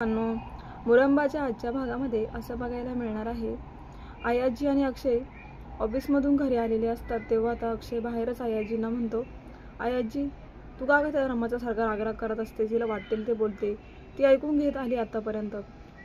मुरंबाच्या आजच्या भागामध्ये असं बघायला मिळणार आहे, आयाजी आणि अक्षय ऑफिसमधून घरी आलेले असतात. तेव्हा आता अक्षय बाहेरच आयाजींना म्हणतो, आयाजी तू का त्या रमाचा सारखा रागराग करत असते, तिला वाटेल ते बोलते, ती ऐकून घेत आली आतापर्यंत,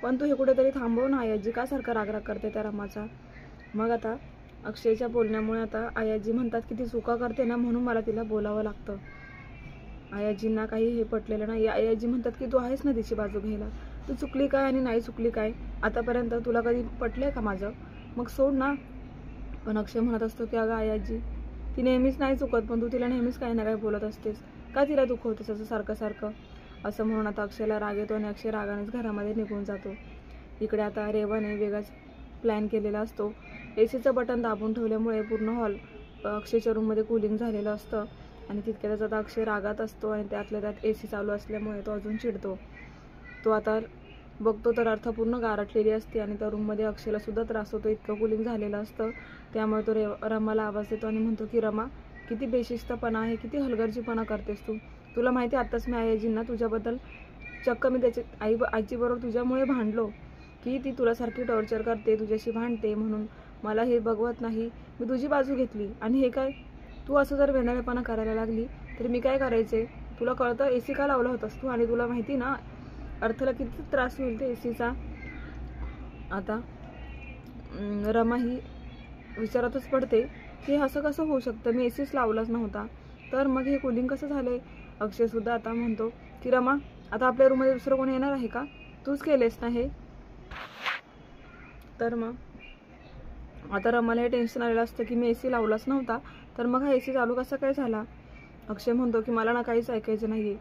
पण तू हे कुठेतरी थांबव ना आयाजी, का सारखा रागराग करते त्या रमाचा. मग आता अक्षयच्या बोलण्यामुळे आता आयाजी म्हणतात की ती चुका करते ना, म्हणून मला तिला बोलावं लागतं. आयाजींना काही हे पटलेलं नाही. आयाजी म्हणतात की तू आहेस ना तिची बाजू घ्यायला, तू चुकली काय आणि नाही चुकली काय आतापर्यंत तुला कधी पटलंय का माझं, मग सोड ना. पण अक्षय म्हणत असतो की अगं आयाजी ती नेहमीच नाही चुकत, पण तू तिला नेहमीच काही ना काही बोलत असतेस, का तिला दुखवतेस असं सारखं सारखं, असं म्हणून आता अक्षयला राग येतो आणि अक्षय रागानेच घरामध्ये निघून जातो. इकडे आता रेवाने वेगळाच प्लॅन केलेला असतो. एसीचं बटन दाबून ठेवल्यामुळे पूर्ण हॉल अक्षयच्या रूममध्ये कूलिंग झालेलं असतं आणि तितक्यातच आता अक्षय रागात असतो आणि त्यातल्या त्यात एसी चालू असल्यामुळे तो अजून चिडतो. तो आता बघतो तर अर्थपूर्ण गारटलेली असते आणि त्या रूममध्ये अक्षयला सुद्धा त्रास होतो, इतकं कूलिंग झालेलं असतं. त्यामुळे तो रमाला आवाज देतो आणि म्हणतो की रमा किती बेशिस्तपणा आहे, किती हलगर्जीपणा करतेस तू, तुला माहिती आत्ताच मी आयाजींना तुझ्याबद्दल, चक्क मी त्याची आजीबरोबर तुझ्यामुळे भांडलो की ती तुला सारखी टॉर्चर करते, तुझ्याशी भांडते, म्हणून मला हे बघवत नाही, मी तुझी बाजू घेतली आणि हे काय, तू असं जर वेंधळेपणा करायला लागली तर मी काय करायचे, तुला कळतं एसी का लावला होतास तू, आणि तुला माहिती ना अर्थला किती त्रास होईल ते एसीचा. आता रमा ही विचारातच पडते की असं कसं होऊ शकतं, मी एसीच लावलाच नव्हता, तर मग हे कूलिंग कसं झालंय. अक्षय सुद्धा आता म्हणतो की रमा आता आपल्या रूममध्ये दुसरं कोणी येणार आहे का, तूच केलेस ना हे. तर मग आता रमाला हे टेन्शन आलेलं असतं की मी एसी लावलाच नव्हता, तर मग हा एसी चालू कसा काय झाला. अक्षय म्हणतो की मला ना काहीच ऐकायचं नाहीये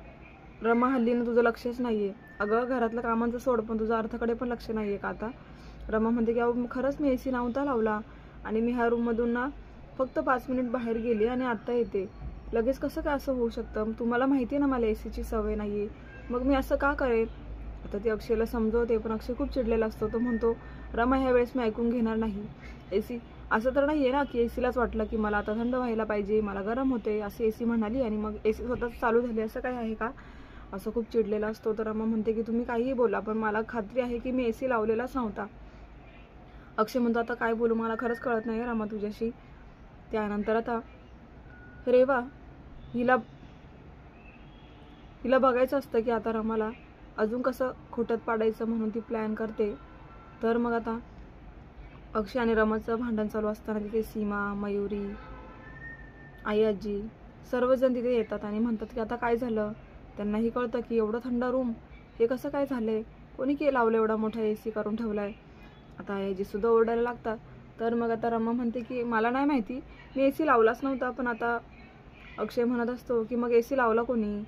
रमा, हल्लीनं तुझं लक्षच नाहीये, अगं घरातलं कामांचं सोड, पण तुझं अर्थाकडे पण लक्ष नाहीये का आता. रमा म्हणते की अहो खरंच मी एसी नव्हता लावला आणि मी ह्या रूममधून ना फक्त 5 मिनिट बाहेर गेली आणि आत्ता येते, लगेच कसं काय असं होऊ शकतं, तुम्हाला माहिती आहे ना मला एसीची सवय नाहीये, मग मी असं का करेन. आता ती अक्षयला समजवते, पण अक्षय खूप चिडलेला असतो. तो म्हणतो रमा ह्या वेळेस मी ऐकून घेणार नाही, एसी असं तर नाही आहे ना की एसीलाच वाटलं की मला आता थंड व्हायला पाहिजे, मला गरम होते असे एसी म्हणाली आणि मग एसी स्वतःच चालू झाली, असं काय आहे का, असं खूप चिडलेला असतो. तर रमा म्हणते की तुम्ही काहीही बोला, पण मला खात्री आहे की मी एसी लावलेलाच नव्हता. अक्षय म्हणतो आता काय बोलू, मला खरंच कळत नाही रमा तुझ्याशी. त्यानंतर आता रेवा हिला बघायचं असतं की आता रमाला अजून कसं खोट्यात पाडायचं, म्हणून ती प्लॅन करते. तर मग आता अक्षय आणि रमाचं भांडण चालू असताना तिथे सीमा, मयुरी, आयाजी सर्वजण तिथे येतात आणि म्हणतात की आता काय झालं. त्यांनाही कळतं की एवढं थंड रूम हे कसं काय झालंय, कोणी लावलं एवढा मोठा एसी करून ठेवलाय. आता आयाजी सुद्धा ओरडायला लागतात. तर मग आता रमा म्हणते की मला नाही माहिती, मी एसी लावलाच नव्हता. पण आता अक्षय म्हणत असतो की मग एसी लावला कोणी,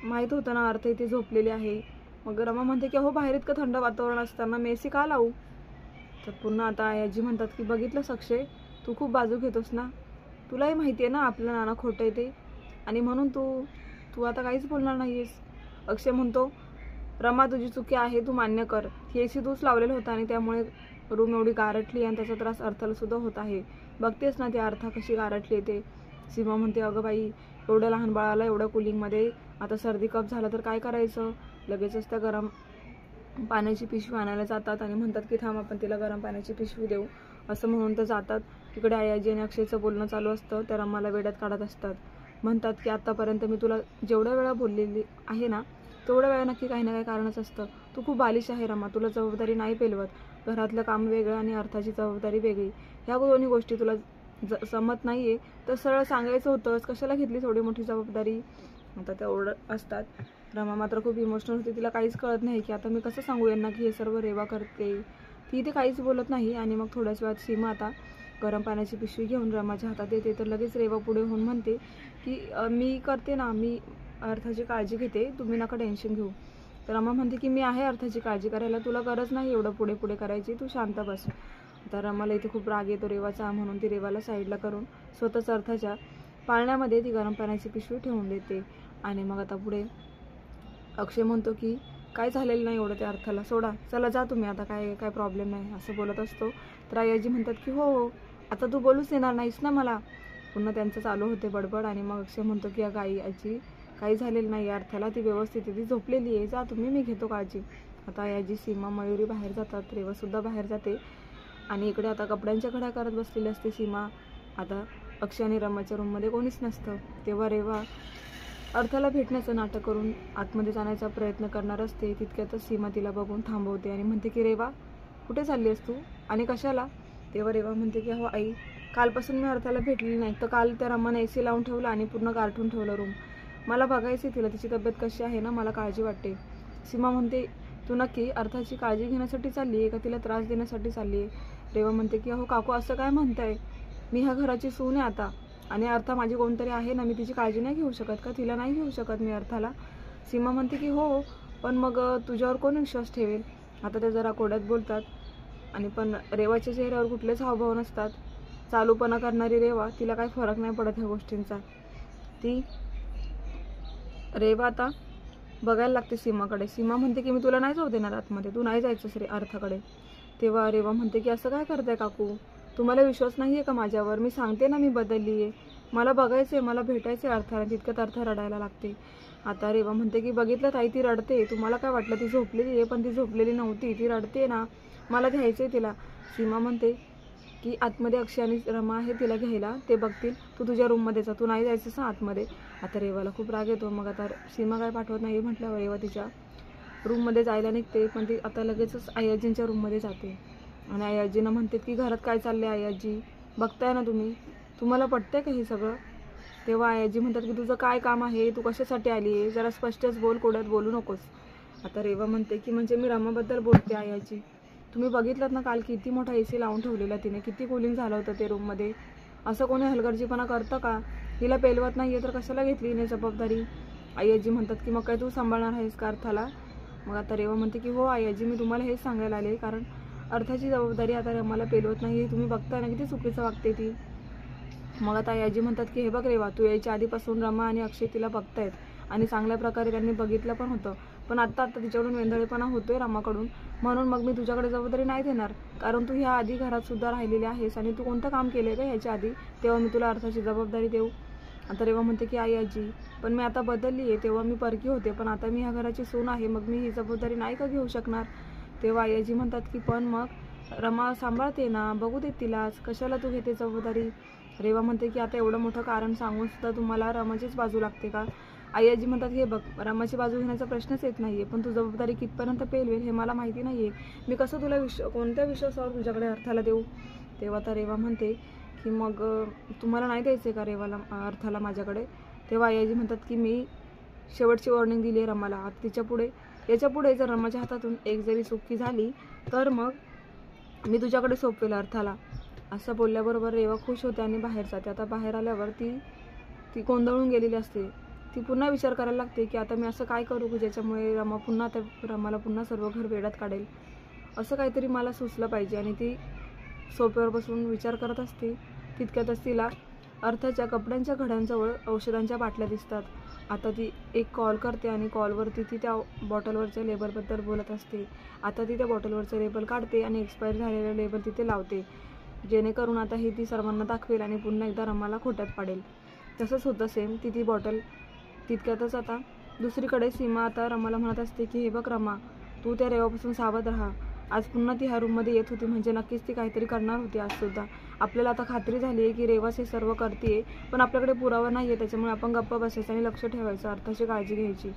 माहीत होतं ना अर्थ इथे झोपलेली आहे. मग रमा म्हणते की अहो बाहेर इतकं थंड वातावरण असताना मी एसी का लावू. तर पुन्हा आता आयाजी म्हणतात की बघितलंस अक्षय, तू खूप बाजू घेतोस ना, तुलाही माहिती आहे ना आपलं नाना खोटं आहे ते, आणि म्हणून तू आता काहीच बोलणार नाहीयेस. अक्षय म्हणतो रमा तुझी चुकी आहे, तू मान्य कर, ही एसी तूच लावलेलं होतं आणि त्यामुळे रूम एवढी गारटली आणि त्याचा त्रास अर्थाला सुद्धा होत आहे, बघतेस ना ती अर्था कशी गारटली ते. सीमा म्हणते अगं बाई एवढ्या लहान बाळाला एवढ्या कूलिंगमध्ये आता सर्दी कप झाला तर काय करायचं. लगेचच त्या गरम पाण्याची पिशवी आणायला जातात आणि म्हणतात की थांब आपण तिला गरम पाण्याची पिशवी देऊ, असं म्हणून ते जातात. तिकडे आयाजी आणि अक्षयचं बोलणं चालू असतं. त्या रमाला वेड्यात काढत असतात, म्हणतात की आतापर्यंत मी तुला जेवढ्या वेळा बोललेली आहे ना तेवढ्या वेळा नक्की काही ना काही कारणच असतं, तू खूप बालिश आहे रमा, तुला जबाबदारी नाही पेलवत, घरातलं काम वेगळं आणि अर्थाची जबाबदारी वेगळी, ह्या दोन्ही गोष्टी तुला जमत नाहीये, तर सरळ सांगायचं होतंच, कशाला घेतली थोडी मोठी जबाबदारी. आता त्या ओरडत असतात. रमा मात्र खूप इमोशनल होते, तिला काहीच कळत नाही की आता मी कसं सांगू यांना की हे सर्व रेवा करते. ती इथे काहीच बोलत नाही आणि मग थोड्याच वेळात सीमा आता गरम पाण्याची पिशवी घेऊन रमाच्या हातात येते. तर लगेच रेवा पुढे होऊन म्हणते की मी करते ना, मी अर्थाची काळजी घेते, तुम्ही नका टेन्शन घेऊ. तर रमा म्हणते की मी आहे अर्थाची काळजी करायला, तुला गरज नाही एवढं पुढे पुढे करायची, तू शांत बस. तर रमाला इथे खूप राग येतो रेवाचा, म्हणून ती रेवाला साईडला करून स्वतःच अर्थाच्या पाळण्यामध्ये ती गरम पाण्याची पिशवी ठेवून देते. आणि मग आता पुढे अक्षय म्हणतो की काय झालेलं नाही एवढं त्या अर्थाला, सोडा, चला जा तुम्ही, आता काय प्रॉब्लेम नाही, असं बोलत असतो. तर आयाजी म्हणतात की हो आता तू बोलूच येणार नाहीस ना मला. पुन्हा त्यांचं चालू होते बडबड आणि मग अक्षय म्हणतो की अगं आई आजी काही झालेलं नाही अर्थाला, ती व्यवस्थित ती झोपलेली आहे, जा तुम्ही, मी घेतो काळजी. आता आयाजी, सीमा, मयुरी बाहेर जातात, रेवासुद्धा बाहेर जाते आणि इकडे आता कपड्यांच्या घड्या करत बसलेली असते सीमा. आता अक्षय आणि रमाच्या रूममध्ये कोणीच नसतं. तेव्हा रेवा अर्थाला भेटण्याचं नाटक करून आतमध्ये जाण्याचा प्रयत्न करणार असते. तितक्यातच सीमा तिला बघून थांबवते आणि म्हणते की रेवा, कुठे चालली आहेस तू आणि कशाला? तेव्हा रेवा म्हणते की हो आई, कालपासून मी अर्थाला भेटलेली नाही, तर काल त्या रमाने AC लावून ठेवला आणि पूर्ण गारठून ठेवलं रूम. मला बघायची तिला, तिची तब्येत कशी आहे ना, मला काळजी वाटते. सीमा म्हणते तू नक्की अर्थाची काळजी घेण्यासाठी चालली आहे का तिला त्रास देण्यासाठी चालली आहे? रेवा म्हणते की अहो काकू, असं काय म्हणताय? मी ह्या घराची सून आहे आता, आणि अर्था माझी कोणतरी आहे ना, मी तिची काळजी नाही घेऊ शकत का? तिला नाही घेऊ शकत मी अर्थाला? सीमा म्हणते की हो, पण मग तुझ्यावर कोण विश्वास ठेवेल? आता ते जरा कोड्यात बोलतात आणि पण रेवाच्या चेहऱ्यावर कुठलेच हावभाव नसतात. चालूपणा करणारी रेवा, तिला काही फरक नाही पडत ह्या गोष्टींचा. ती रेवा आता बघायला लागते सीमाकडे. सीमा म्हणते की मी तुला नाही जाऊ देणार आतमध्ये, तू नाही जायचंस रे अर्थाकडे. तेव्हा रेवा म्हणते की असं काय करताय काकू, तुम्हाला विश्वास नाही आहे का माझ्यावर? मी सांगते ना मी बदलली आहे, मला बघायचं आहे, मला भेटायचं आहे अर्थाला. तितक्यात अर्थ रडायला लागते. आता रेवा म्हणते की बघितलं ताई, ती रडते. तुम्हाला काय वाटलं ती झोपलेली आहे? पण ती झोपलेली नव्हती, ती रडते ना, मला घ्यायचं आहे तिला. सीमा म्हणते की आतमध्ये अक्षय आणि रमा आहे तिला घ्यायला, ते बघतील, तू तुझ्या रूममध्ये जा, तू नाही जायचंस आतमध्ये. आता रेवाला खूप राग येतो. मग आता सीमा काय पाठवत नाही म्हटल्यावर रेवा तिच्या रूममध्ये जायला निघते. पण ती आता लगेचच आयाजींच्या रूममध्ये जाते आणि आयाजींना म्हणते की घरात काय चाललंय आयाजी, बघताय ना तुम्ही, तुम्हाला पटतंय का हे सगळं? तेव्हा आयाजी म्हणतात की तुझं काय काम आहे, तू कशासाठी आली आहे, जरा स्पष्टच बोल, कोड्यात बोलू नकोस. आता रेवा म्हणते की म्हणजे मी रमाबद्दल बोलते आयाजी. तुम्ही बघितलं ना काल किती मोठा AC लावून ठेवलेला तिने, किती कूलिंग झालं होतं ते रूममध्ये. असं कोणी हलगर्जीपणा करतं का? हिला पेलवत नाही आहे तर कशाला घेतली हिने जबाबदारी? आयाजी म्हणतात की मग काय तू सांभाळणार आहेस का अर्थाला? मग आता रेवा म्हणते की हो आयाजी, मी तुम्हाला हेच सांगायला आले, कारण अर्थाची जबाबदारी आता रमाला पेलवत नाही आहे, तुम्ही बघताय ना किती चुकीचं वागते ती. मग आता आयाजी म्हणतात की हे बघ रेवा, तू यायच्या आधीपासून रमा आणि अक्षय तिला बघतायत आणि चांगल्या प्रकारे त्यांनी बघितलं पण होतं, पण आता तिच्याकडून वेंधळेपणा होतोय रमाकडून, म्हणून मग मी तुझ्याकडे जबाबदारी नाही देणार, कारण तू ह्या आधी घरात सुद्धा राहिलेली आहेस आणि तू कोणतं काम केलंय का ह्याच्या आधी, तेव्हा मी तुला अर्थाची जबाबदारी देऊ? आता रेवा म्हणते की आई आजी, पण मी आता बदलली आहे, तेव्हा मी परकी होते, पण आता मी ह्या घराची सून आहे, मग मी ही जबाबदारी नाही का घेऊ शकणार? तेव्हा आयाजी म्हणतात की पण मग रमा सांभाळते ना, बघू देत तिलाच, कशाला तू घेते जबाबदारी? रेवा म्हणते की आता एवढं मोठं कारण सांगून सुद्धा तुम्हाला रमाचीच बाजू लागते का? आयाजी म्हणतात हे बघ, रमाची बाजू घेण्याचा प्रश्नच येत नाही आहे, पण तू जबाबदारी कितपर्यंत पेलवेल हे मला माहिती नाही आहे, मी कसं तुला कोणत्या विश्वासावर तुझ्याकडे अर्थाला देऊ? तेव्हा आता रेवा म्हणते की मग तुम्हाला नाही द्यायचं आहे का रेवाला अर्थाला माझ्याकडे? तेव्हा आयाजी म्हणतात की मी शेवटची वॉर्निंग दिली आहे रमाला, आता याच्या पुढे जर रमाच्या हातातून एक जरी चुकी झाली तर मग मी तुझ्याकडे सोपवेल अर्थाला. असं बोलल्याबरोबर रेवा खुश होते आणि बाहेर जाते. आता बाहेर आल्यावर ती गोंधळून गेलेली असते. ती पुन्हा विचार करायला लागते की आता मी असं काय करू की ज्याच्यामुळे रमाला पुन्हा सर्व घर वेड्यात काढेल. असं काहीतरी मला सुचलं पाहिजे आणि ती सोफ्यावर बसून विचार करत असते. तितक्यातच तिला अर्थाच्या कपड्यांच्या घड्यांजवळ औषधांच्या बाटल्या दिसतात. आता ती एक कॉल करते आणि कॉलवरती ती त्या बॉटलवरच्या लेबलबद्दल बोलत असते. आता ती त्या बॉटलवरचं लेबल काढते आणि एक्सपायर झालेलं लेबल तिथे लावते, जेणेकरून आता ती सर्वांना दाखवेल आणि पुन्हा एकदा रमाला खोट्यात पाडेल. तसंच होतं सेम. ती बॉटल तितक्यातच आता दुसरीकडे सीमा आता रमाला म्हणत असते की हे बघ रमा, तू त्या रेवापासून सावध राहा. आज पुन्हा ती ह्या रूममध्ये येत होती म्हणजे नक्कीच ती काहीतरी करणार होती आजसुद्धा. आपल्याला आता खात्री झाली आहे की रेवाच हे सर्व करते, पण आपल्याकडे पुरावा नाही आहे, त्याच्यामुळे आपण गप्प बसायचं आणि लक्ष ठेवायचं, अर्थाची काळजी घ्यायची.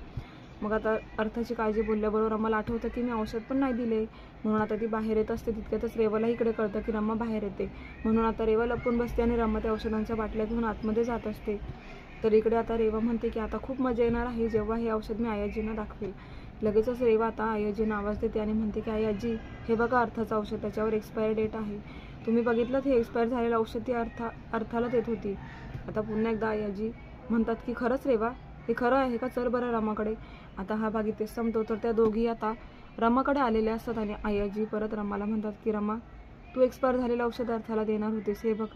मग आता अर्थाची काळजी बोलल्याबरोबर रमाला आठवतं की मी औषध पण नाही दिले, म्हणून आता ती बाहेर येत असते. तितक्यातच रेवाला इकडे कळतं की रमा बाहेर येते, म्हणून आता रेवा लपून बसते आणि रमा त्या औषधांच्या बाटल्या घेऊन आतमध्ये जात असते. तर इकडे आता रेवा म्हणते की आता खूप मजा येणार आहे जेव्हा हे औषध मी आयाजींना दाखवेल. लगेचच रेवा आता आयाजींना आवाज देते आणि म्हणते की आयाजी, हे बघा अर्थाचं औषध, त्याच्यावर एक्सपायर डेट आहे, तुम्ही बघितलं हे एक्सपायर झालेलं औषध ती अर्थाला देत होती. आता पुन्हा एकदा आयाजी म्हणतात की खरंच रेवा, हे खरं आहे का? चल बरं रमाकडे. आता हा भाग इथे संपतो. तर त्या दोघी आता रमाकडे आलेल्या असतात आणि आयाजी परत रमाला म्हणतात की रमा, तू एक्सपायर झालेलं औषध अर्थाला देणार होतीस, हे बघ.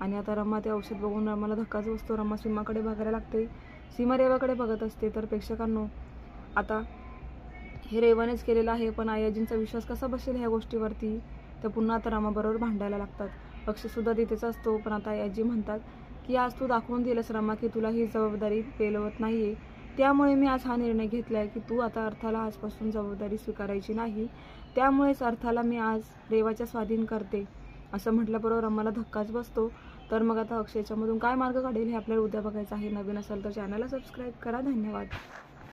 आणि आता रमा ते औषध बघून रमाला धक्काच बसतो. रमा सीमाकडे बघायला लागते, सीमा रेवाकडे बघत असते. तर प्रेक्षकांनो, आता हे रेवानेच केलेलं आहे, पण आयाजींचा विश्वास कसा बसेल ह्या गोष्टीवरती? तर पुन्हा आता रमाबरोबर भांडायला लागतात. अक्षयसुद्धा तिथेच असतो, पण आता आयाजी म्हणतात की आज तू दाखवून दिलंस रमा की तुला ही जबाबदारी पेलवत नाही आहे, त्यामुळे मी आज हा निर्णय घेतला आहे की तू आता अर्थाला आजपासून जबाबदारी स्वीकारायची नाही. त्यामुळेच अर्थाला मी आज देवाच्या स्वाधीन करते असं म्हटल्याबरोबर रमाला धक्काच बसतो. तर मग आता अक्षयच्यामधून काय मार्ग काढेल हे आपल्याला उद्या बघायचं आहे. नवीन असेल तर चॅनलला सबस्क्राईब करा. धन्यवाद.